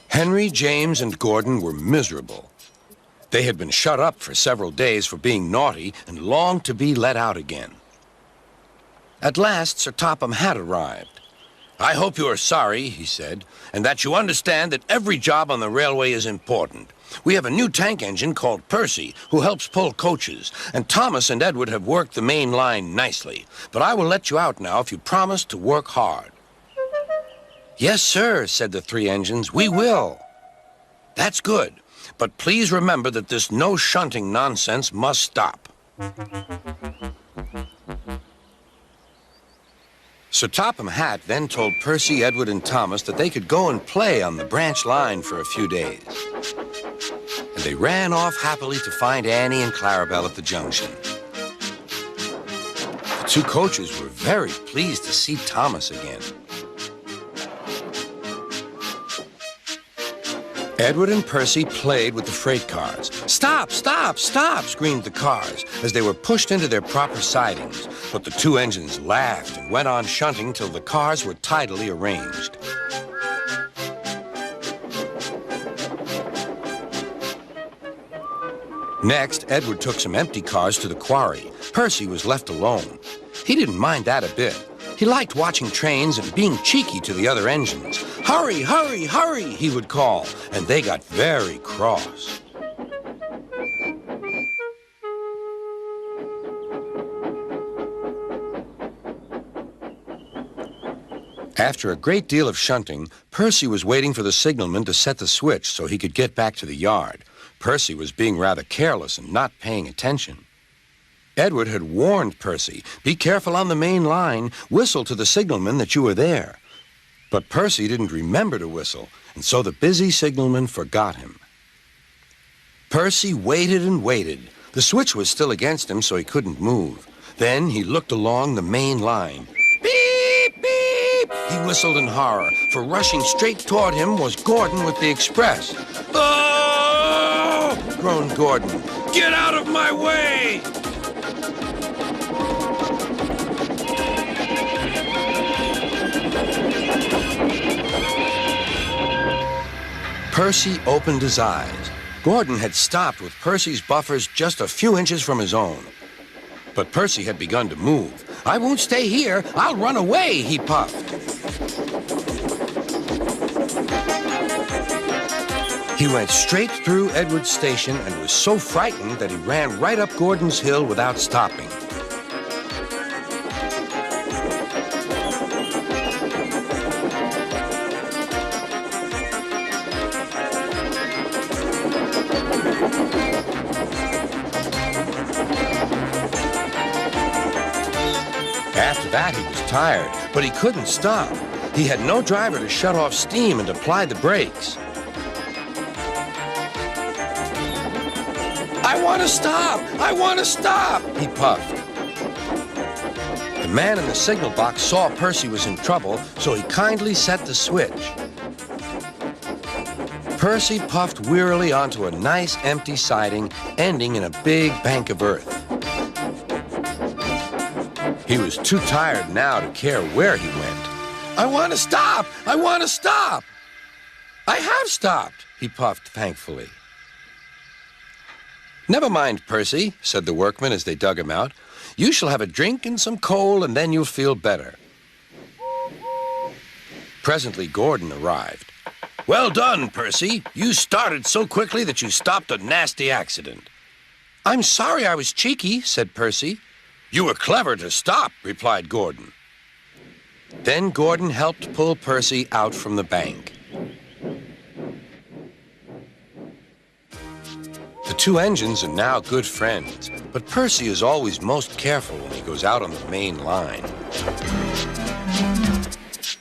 Henry, James, and Gordon were miserable. They had been shut up for several days for being naughty and longed to be let out again. At last, Sir Topham had arrived. "I hope you are sorry," he said, "and that you understand that every job on the railway is important. We have a new tank engine called Percy, who helps pull coaches, and Thomas and Edward have worked the main line nicely. But I will let you out now if you promise to work hard." "Yes, sir," said the three engines, "we will." "That's good, but please remember that this no shunting nonsense must stop." Sir Topham Hatt then told Percy, Edward, and Thomas that they could go and play on the branch line for a few days. And they ran off happily to find Annie and Clarabelle at the junction. The two coaches were very pleased to see Thomas again. Edward and Percy played with the freight cars. "Stop, stop, stop," screamed the cars as they were pushed into their proper sidings. But the two engines laughed and went on shunting till the cars were tidily arranged. Next, Edward took some empty cars to the quarry. Percy was left alone. He didn't mind that a bit. He liked watching trains and being cheeky to the other engines. "Hurry, hurry, hurry," he would call, and they got very cross. After a great deal of shunting, Percy was waiting for the signalman to set the switch so he could get back to the yard. Percy was being rather careless and not paying attention. Edward had warned Percy, "Be careful on the main line. Whistle to the signalman that you are there." But Percy didn't remember to whistle, and so the busy signalman forgot him. Percy waited and waited. The switch was still against him, so he couldn't move. Then he looked along the main line. "Beep, beep!" He whistled in horror, for rushing straight toward him was Gordon with the express. "Oh!" groaned Gordon. "Get out of my way!" Percy opened his eyes. Gordon had stopped with Percy's buffers just a few inches from his own. But Percy had begun to move. "I won't stay here. I'll run away," he puffed. He went straight through Edward's station and was so frightened that he ran right up Gordon's hill without stopping. After that, he was tired, but he couldn't stop. He had no driver to shut off steam and apply the brakes. "I want to stop! I want to stop!" he puffed. The man in the signal box saw Percy was in trouble, so he kindly set the switch. Percy puffed wearily onto a nice empty siding, ending in a big bank of earth. He was too tired now to care where he went. "I want to stop! I want to stop!" "I have stopped," he puffed thankfully. "Never mind, Percy," said the workmen as they dug him out. "You shall have a drink and some coal, and then you'll feel better." Presently, Gordon arrived. "Well done, Percy. You started so quickly that you stopped a nasty accident." "I'm sorry I was cheeky," said Percy. "You were clever to stop," replied Gordon. Then Gordon helped pull Percy out from the bank. The two engines are now good friends, but Percy is always most careful when he goes out on the main line.